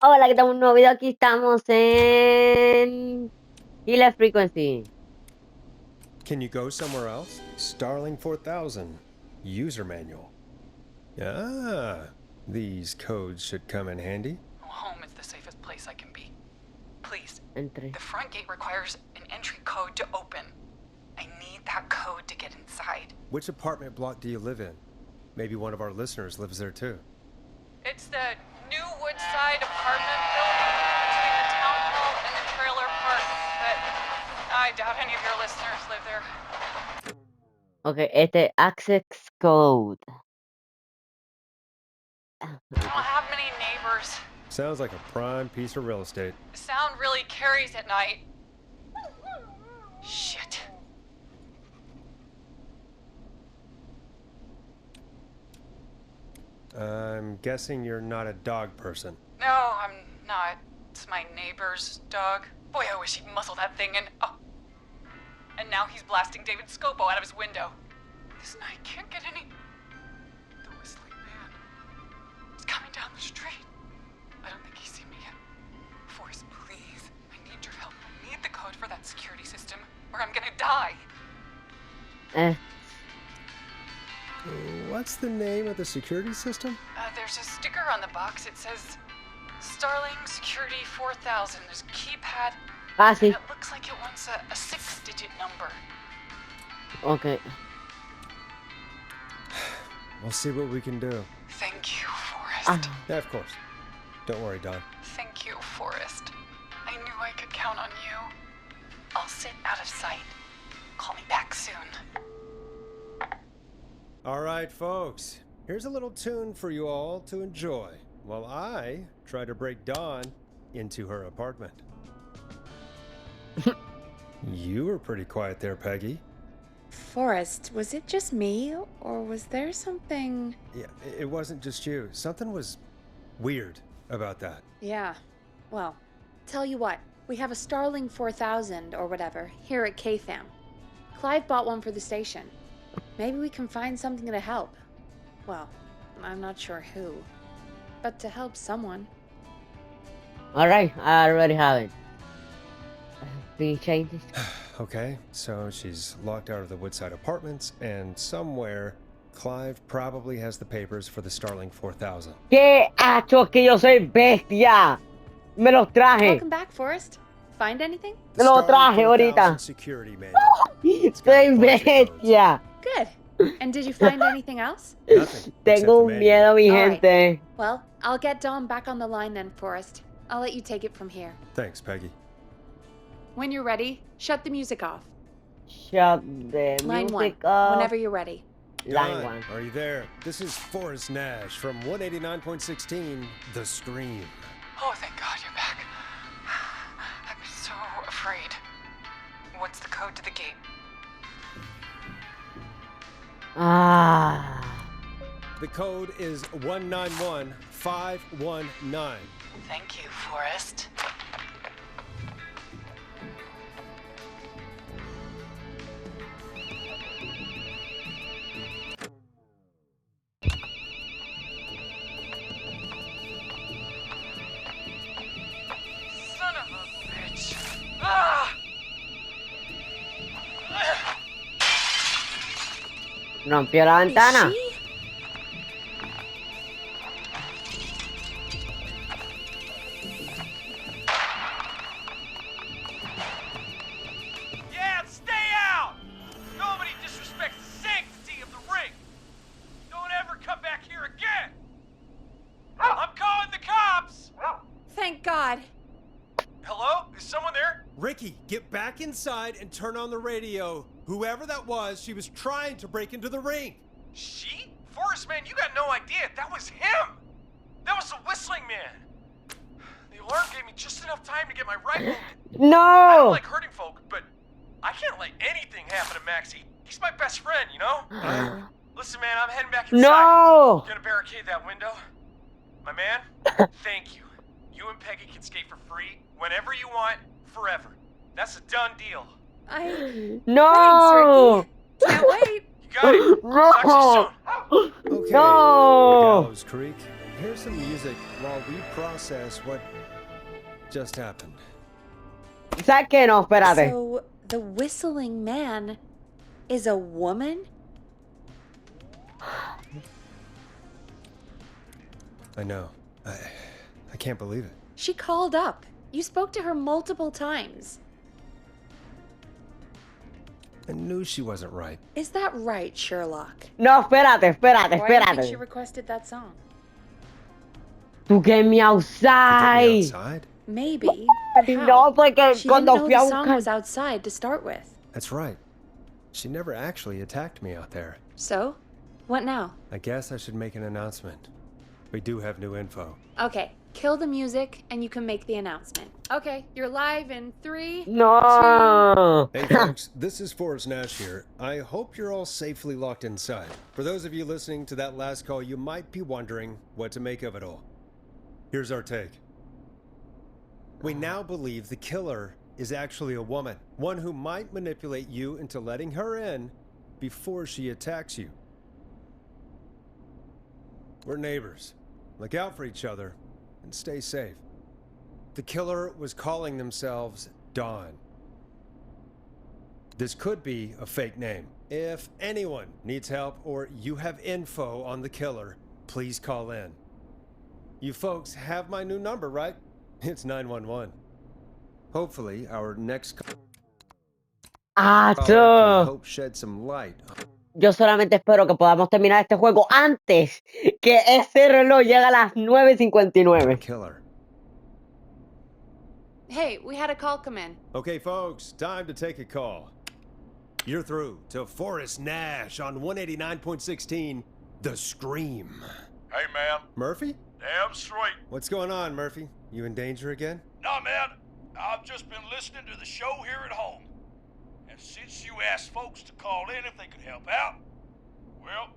Hola, ¿qué tal? Un nuevo video. Aquí estamos en Killer Frequency. Can you go somewhere else? Starling 4000. User manual. Ah, these codes should come in handy. Home is the safest place I can be. Please, Entre. the front gate requires an entry code to open. I need that code to get inside. Which apartment block do you live in? Maybe one of our listeners lives there too. It's the New Woodside apartment building between the town hall and the trailer park, but I doubt any of your listeners live there. Ok, este access code. I don't have many neighbors. Sounds like a prime piece of real estate. The sound really carries at night. Shit. I'm guessing you're not a dog person. No, I'm not. It's my neighbor's dog. Boy, I wish he'd muzzle that thing and... Oh. And now he's blasting David Scopo out of his window. This night can't get any... The whistling man. He's coming down the street. I don't think he's seen me yet. Forrest, please. I need your help. I need the code for that security system, or I'm gonna die. Eh, What's the name of the security system? There's a sticker on the box. It says Starling Security 4000. There's a keypad. sí. And it looks like it wants a 6-digit number. Ok. We'll see what we can do. Thank you, Forrest. Yeah, of course. Don't worry, Don. Thank you, Forrest. I knew I could count on you. I'll sit out of sight. Call me back soon. All right, folks. Here's a little tune for you all to enjoy while I try to break Dawn into her apartment. You were pretty quiet there, Peggy. Forrest, was it just me, or was there something... Yeah, it wasn't just you. Something was weird about that. Yeah, well, tell you what, we have a Starling 4000 or whatever here at KFAM. Clive bought one for the station. Maybe we can find something to help. Well, I'm not sure who, but to help someone. Alright, I already have it. Can you change this? Okay, so she's locked out of the Woodside Apartments, and somewhere Clive probably has the papers for the Starling 4000. ¿Qué hacho que yo soy bestia? Me los traje. Welcome back, Forrest. Find anything? The Lo Starling traje 4000 ahorita. security manual. Soy bestia. Good. And did you find anything else? Nothing. except Tengo the un manual. miedo, mi All right. gente. Well, I'll get Dom back on the line then, Forrest. I'll let you take it from here. Thanks, Peggy. When you're ready, shut the music off. Shut the Line music 1, off. whenever you're ready. Line Don, 1. are you there? This is Forrest Nash from 189.16, The Scream. Oh, thank God you're back. I'm so afraid. What's the code to the gate? Ah. The code is 191519. Thank you, Forrest. Son of a bitch. Ah! Rompió la ventana. Is she? Yeah, stay out! Nobody disrespects the sanctity of the ring! Don't ever come back here again! I'm calling the cops! Thank God. Hello? Is someone there? Ricky, get back inside and turn on the radio. Whoever that was, she was trying to break into the ring. She? Forrest, man, you got no idea. That was him! That was the whistling man! The alarm gave me just enough time to get my rifle. I don't No. like hurting folk, but I can't let anything happen to Maxie. He's my best friend, you know? Listen, man, I'm heading back inside. No. Gonna barricade that window. My man, thank you. You and Peggy can skate for free whenever you want, forever. That's a done deal. No. Thanks, Ricky. Can't wait. You got it. Talk to you No. soon. Okay. No. Gallows Creek, here's some music while we process what just happened. ¿Sabes qué? No, espérate. So, the whistling man is a woman? I know. I can't believe it. She called up. You spoke to her multiple times. I knew she wasn't right. Is that right, Sherlock? No, espérate. Why do you think she Espérate. requested that song? To get me To get me outside. outside? Maybe, but how? No, porque She didn't cuando know fui a the song buscar. was outside to start with. That's right. She never actually attacked me out there. So, what now? I guess I should make an announcement. We do have new info. Okay, kill the music and you can make the announcement. Okay, you're live in 3. No. Hey folks, this is Forrest Nash here. I hope you're all safely locked inside. For those of you listening to that last call, you might be wondering what to make of it all. Here's our take. We now believe the killer is actually a woman, one who might manipulate you into letting her in before she attacks you. We're neighbors. Look out for each other and stay safe. The killer was calling themselves Dawn. This could be a fake name. If anyone needs help or you have info on the killer, please call in. You folks have my new number, right? It's 911. Hopefully, our next caller can Acho. help shed some light. Yo solamente espero que podamos terminar este juego antes que ese reloj llegue a las 9:59. Killer. Hey, we had a call come in. Okay, folks, time to take a call. You're through to Forrest Nash on 189.16, The Scream. Hey, man. Murphy? Damn straight. What's going on, Murphy? You in danger again? Nah, man. I've just been listening to the show here at home. And since you asked folks to call in if they could help out, well,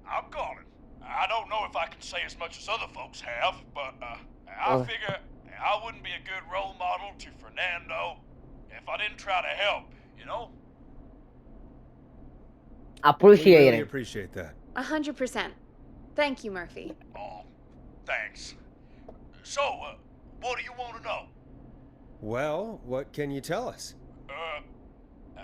I'm calling. I don't know if I can say as much as other folks have, but I figure I wouldn't be a good role model to Fernando if I didn't try to help, you know? We Appreciate really it. appreciate that. 100%. Thank you, Murphy. Oh, thanks. So, what do you want to know? Well, what can you tell us?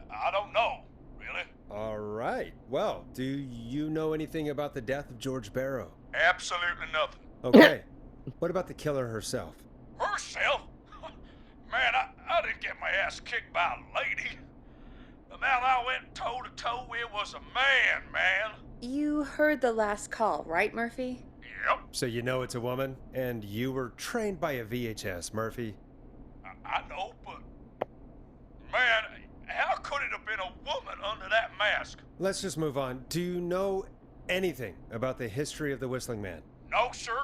I don't know, really. All right. Well, do you know anything about the death of George Barrow? Absolutely nothing. Okay. What about the killer herself? Herself? Man, I didn't get my ass kicked by a lady. The man I went toe-to-toe with was a man. You heard the last call, right, Murphy? Yep, So you know it's a woman, and you were trained by a VHS, Murphy. I know, but... Man, how could it have been a woman under that mask? Let's just move on. Do you know anything about the history of the Whistling Man? No, sir.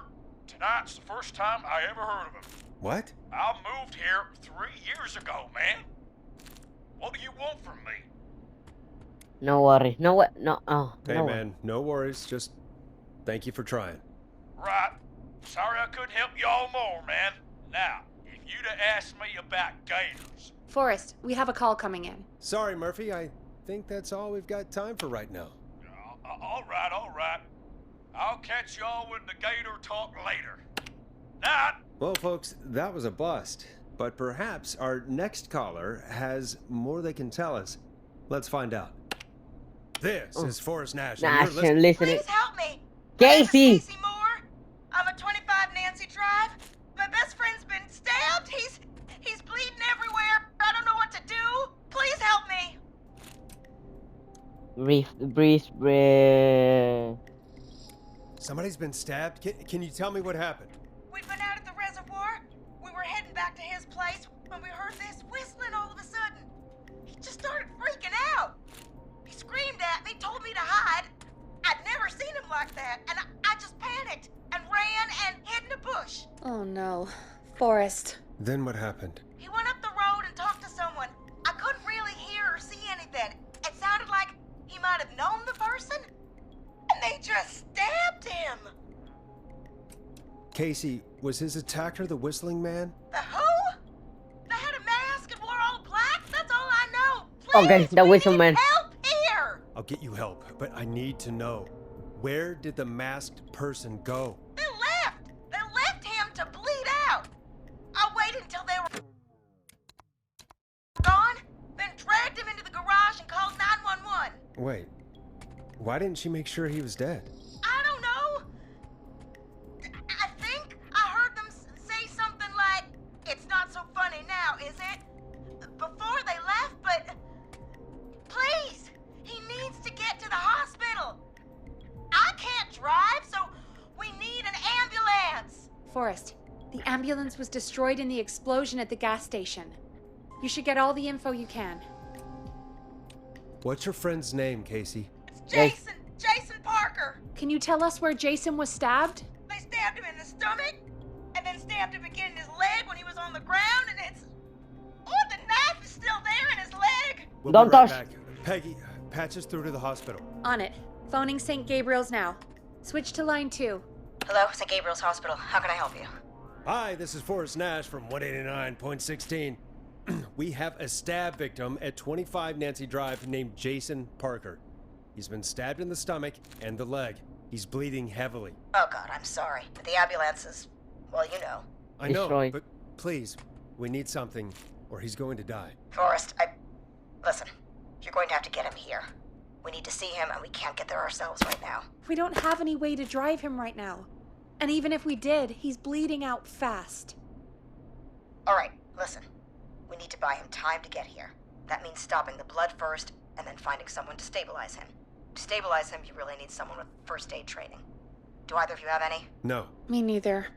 Tonight's the first time I ever heard of him. What? I moved here 3 years ago, man. What do you want from me? No worries. No, no, oh, Hey, no. man, no worries. Just thank you for trying. Right. Sorry I couldn't help you all more, man. Now, if you'd have asked me about gators... Forrest, we have a call coming in. Sorry, Murphy. I think that's all we've got time for right now. All right. I'll catch y'all with the gator talk later. Night. Well, folks, that was a bust. But perhaps our next caller has more they can tell us. Let's find out. This is Forrest Nash. and Nash, you're listening- listening. Please help me. My name is Casey! Casey Moore. I'm at 25 Nancy Drive. My best friend's been stabbed. He's bleeding everywhere. I don't know what to do. Please help me. Breathe. Somebody's been stabbed? Can you tell me what happened? We've been out at the reservoir. We were heading back to his place when we heard this whistling all of a sudden. He just started freaking out. He screamed at me, told me to hide. I'd never seen him like that, and I just panicked and ran and hid in a bush. Oh no. Forrest. Then what happened? He went up the road and talked to someone. I couldn't really hear or see anything. It sounded like he might have known the person, and they just stabbed him. Casey, was his attacker the Whistling Man? The who? They had a mask and wore all black? That's all I know. Please, Okay, the we Whistle need Man. help here. I'll get you help, but I need to know. Where did the masked person go? They left. Wait, why didn't she make sure he was dead? I don't know. I think I heard them say something like, "It's not so funny now, is it?" before they left, but please, he needs to get to the hospital. I can't drive, so we need an ambulance. Forrest, the ambulance was destroyed in the explosion at the gas station. You should get all the info you can. What's your friend's name, Casey? It's Jason Parker. Can you tell us where Jason was stabbed? They stabbed him in the stomach, and then stabbed him again in his leg when he was on the ground, and it's... Oh, the knife is still there in his leg. We'll Don't be right touch. back. Peggy, patch us through to the hospital. On it. Phoning St. Gabriel's now. Switch to line 2. Hello, St. Gabriel's Hospital. How can I help you? Hi, this is Forrest Nash from 189.16. We have a stab victim at 25 Nancy Drive named Jason Parker. He's been stabbed in the stomach and the leg. He's bleeding heavily. Oh, God, I'm sorry. The ambulance is... well, you know. I know, Destroyed. but please, we need something or he's going to die. Forrest, listen, you're going to have to get him here. We need to see him, and we can't get there ourselves right now. We don't have any way to drive him right now. And even if we did, he's bleeding out fast. All right, listen. We need to buy him time to get here. That means stopping the blood first, and then finding someone to stabilize him. To stabilize him, you really need someone with first aid training. Do either of you have any? No. Me neither.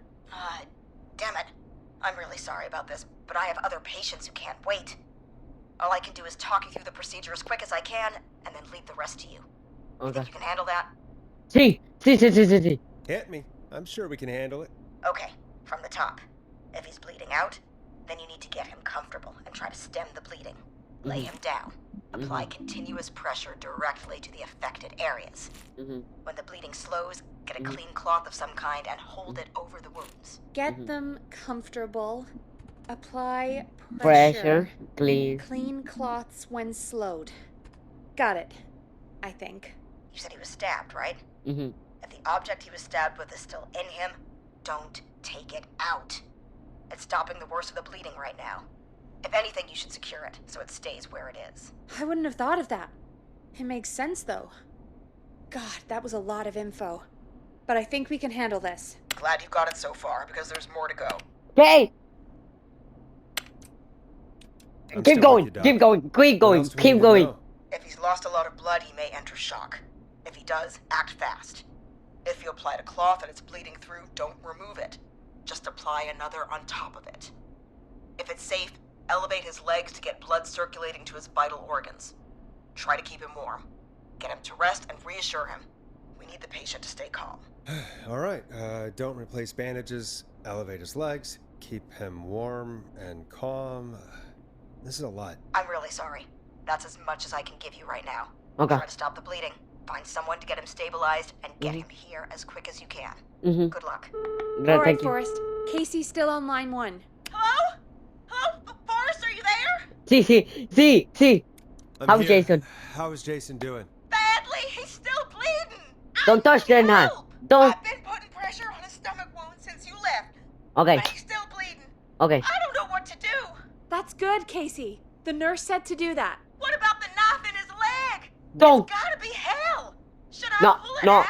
Damn it. I'm really sorry about this, but I have other patients who can't wait. All I can do is talk you through the procedure as quick as I can, and then leave the rest to you. You Okay. think you can handle that? Sí. Hit me. I'm sure we can handle it. Okay, from the top. If he's bleeding out, then you need to get him comfortable and try to stem the bleeding. Lay him down. Apply continuous pressure directly to the affected areas. When the bleeding slows, get a clean cloth of some kind and hold it over the wounds. Get them comfortable. Apply Pressure, clean. Clean cloths when slowed. Got it. I think. You said he was stabbed, right? Mhm. If the object he was stabbed with is still in him, don't take it out. It's stopping the worst of the bleeding right now. If anything, you should secure it so it stays where it is. I wouldn't have thought of that. It makes sense, though. God, that was a lot of info. But I think we can handle this. Glad you got it so far, because there's more to go. Okay. I'm Keep still going. with you, Doc. Keep going. Keep What going. else do we Keep need to going. know? If he's lost a lot of blood, he may enter shock. If he does, act fast. If you applied a cloth and it's bleeding through, don't remove it. Just apply another on top of it. If it's safe, elevate his legs to get blood circulating to his vital organs. Try to keep him warm. Get him to rest and reassure him. We need the patient to stay calm. All right. Don't replace bandages. Elevate his legs. Keep him warm and calm. This is a lot. I'm really sorry. That's as much as I can give you right now. Okay. Try to stop the bleeding. Find someone to get him stabilized and get him here as quick as you can. Mhm. Good luck. Great, All right, thank you. Forrest. Casey's still on line 1. Hello? Hello, Forrest, are you there? Sí. I'm How's here. Jason? How is Jason doing? Badly, he's still bleeding. Don't touch the knife. Don't. I've been putting pressure on his stomach wound since you left, Okay. but he's still bleeding. Okay. I don't know what to do. That's good, Casey. The nurse said to do that. What about the knife in his leg? Don't. It's gotta be hell. Should I No. pull it No. out?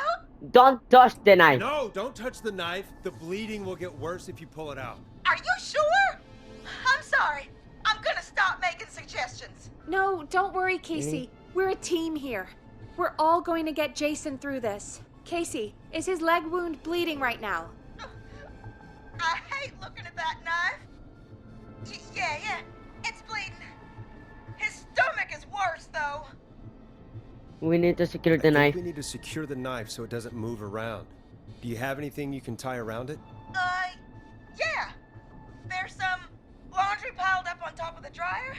Don't touch the knife. No, don't touch the knife. The bleeding will get worse if you pull it out. Are you sure? I'm sorry. I'm gonna stop making suggestions. No, don't worry, Casey. We're a team here. We're all going to get Jason through this. Casey, is his leg wound bleeding right now? I hate looking at that knife. Yeah, it's bleeding. His stomach is worse, though. We need to secure the I think knife. we need to secure the knife so it doesn't move around. Do you have anything you can tie around it? Yeah. There's some laundry piled up on top of the dryer,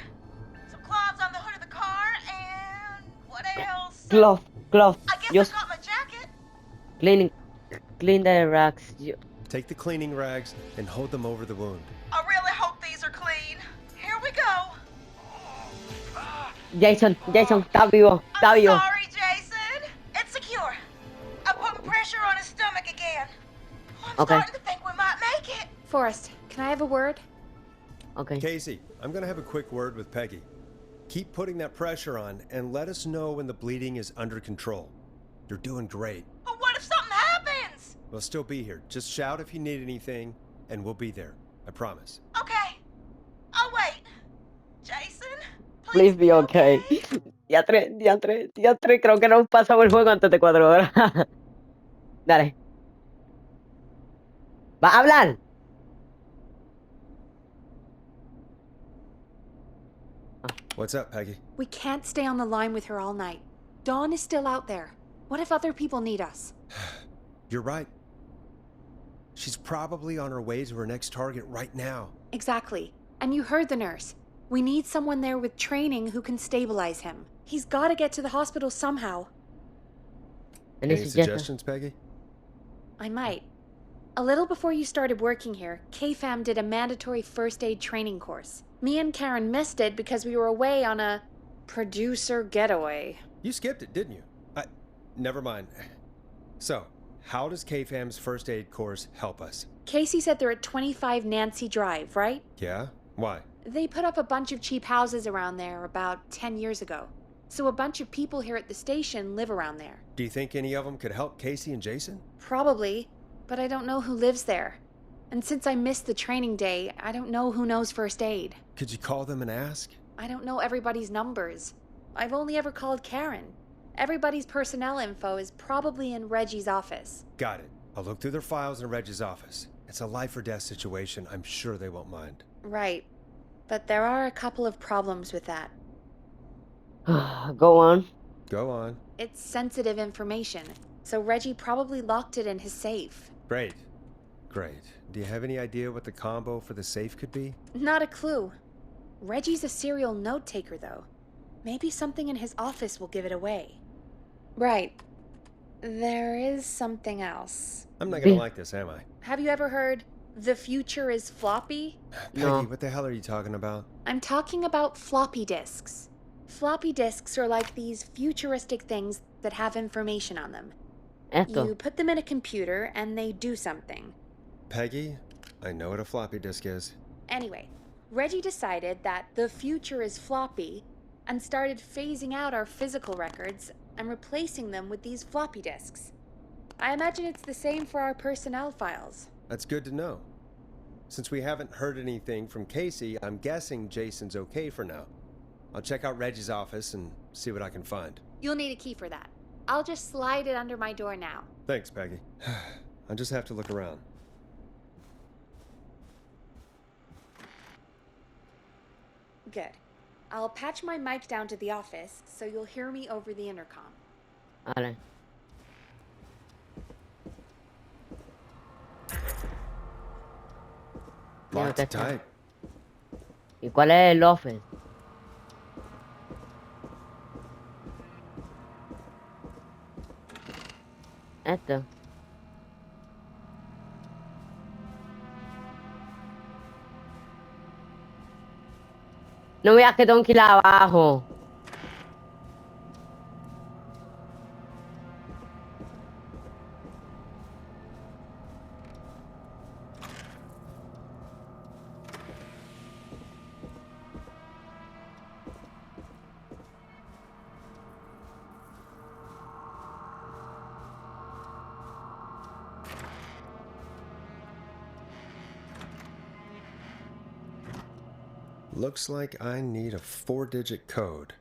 some cloths on the hood of the car, and what else? Glove. I guess Just I got my jacket. clean the racks. Take the cleaning rags and hold them over the wound. I really hope these are clean. Here we go. Jason, está vivo. Está I'm vivo. sorry, Jason. It's secure. I'm putting pressure on his stomach again. I'm Okay. starting to think we might make it. Forrest, can I have a word? Okay. Casey, I'm gonna have a quick word with Peggy. keep putting that pressure on and let us know when the bleeding is under control. You're doing great. But what if something happens? We'll still be here. Just shout if you need anything, and we'll be there. I promise. Okay. I'll wait. Jason, Please be okay. Día 3, creo que nos pasamos el juego antes de 4 horas. Dale. ¿Va a hablar? What's up, Peggy? We can't stay on the line with her all night. Dawn is still out there. What if other people need us? You're right. She's probably on her way to her next target right now. Exactly. And you heard the nurse. We need someone there with training who can stabilize him. He's got to get to the hospital somehow. Any Any suggestions, Peggy? I might. A little before you started working here, KFAM did a mandatory first aid training course. Me and Karen missed it because we were away on a producer getaway. You skipped it, didn't you? Never mind. So, how does KFAM's first aid course help us? Casey said they're at 25 Nancy Drive, right? Yeah? Why? They put up a bunch of cheap houses around there about 10 years ago. So a bunch of people here at the station live around there. Do you think any of them could help Casey and Jason? Probably, but I don't know who lives there. And since I missed the training day, I don't know who knows first aid. Could you call them and ask? I don't know everybody's numbers. I've only ever called Karen. Everybody's personnel info is probably in Reggie's office. Got it. I'll look through their files in Reggie's office. It's a life or death situation. I'm sure they won't mind. Right. But there are a couple of problems with that. Go on. Go on. It's sensitive information, so Reggie probably locked it in his safe. Great. Great. Do you have any idea what the combo for the safe could be? Not a clue. Reggie's a serial note taker, though. Maybe something in his office will give it away. Right. There is something else. I'm not gonna like this, am I? Have you ever heard, the future is floppy? Peggy, No. what the hell are you talking about? I'm talking about floppy disks. Floppy disks are like these futuristic things that have information on them. Esto. You put them in a computer and they do something. Peggy, I know what a floppy disk is. Anyway, Reggie decided that the future is floppy and started phasing out our physical records and replacing them with these floppy disks. I imagine it's the same for our personnel files. That's good to know. Since we haven't heard anything from Casey, I'm guessing Jason's okay for now. I'll check out Reggie's office and see what I can find. You'll need a key for that. I'll just slide it under my door now. Thanks, Peggy. I'll just have to look around. Good. I'll patch my mic down to the office so you'll hear me over the intercom. Vale. Locked está. tight. ¿Y cuál es el office? Esto. No veas que tengo que ir abajo. Looks like I need a 4-digit code.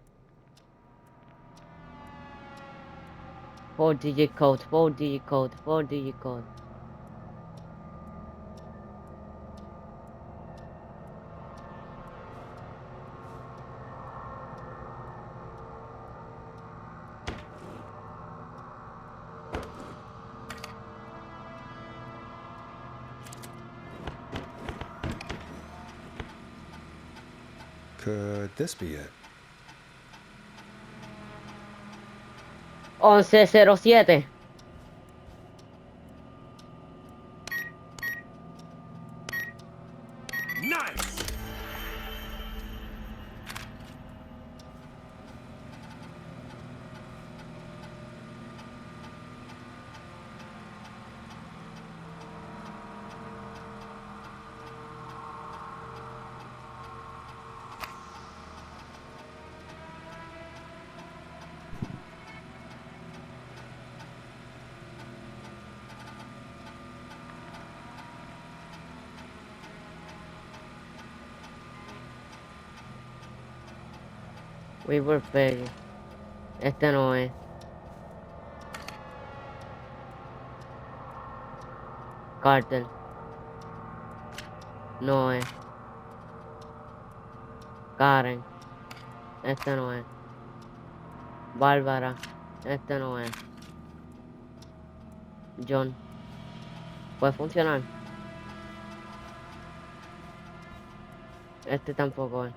4-digit code, 4-digit code, 4-digit code. Could this be it? 1107. Nice! Weaver Peggy. Este no es. Cartel. No es. Karen. Este no es. Bárbara. Este no es. John. ¿Puede funcionar? Este tampoco es.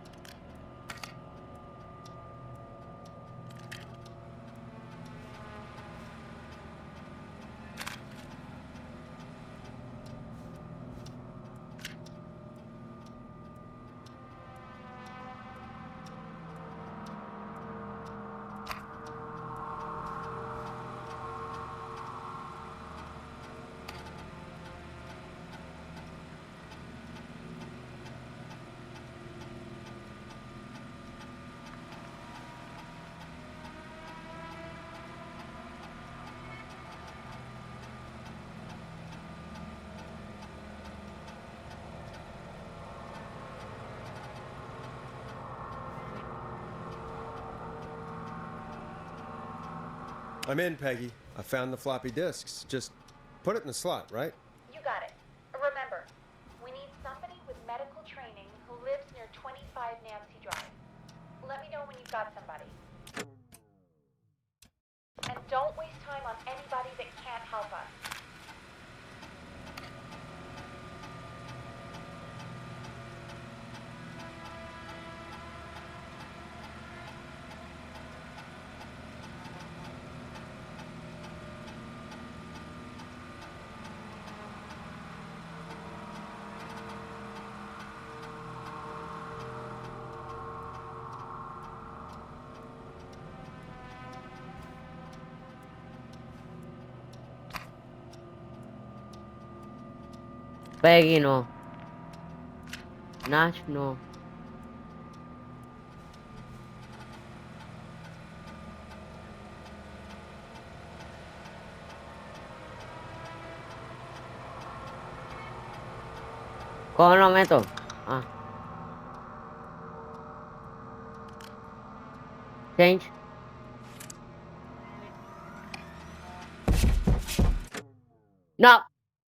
I'm in, Peggy. I found the floppy disks. Just put it in the slot, right? You got it. Remember, we need somebody with medical training who lives near 25 Nancy Drive. Let me know when you've got somebody. And don't waste time on anybody that can't help us. Peggy no. Nash no. ¿Cómo lo meto? Ah. Change. No.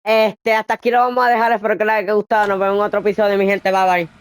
Hasta aquí lo vamos a dejar. Espero que les haya gustado. Nos vemos en otro episodio, mi gente. Bye bye.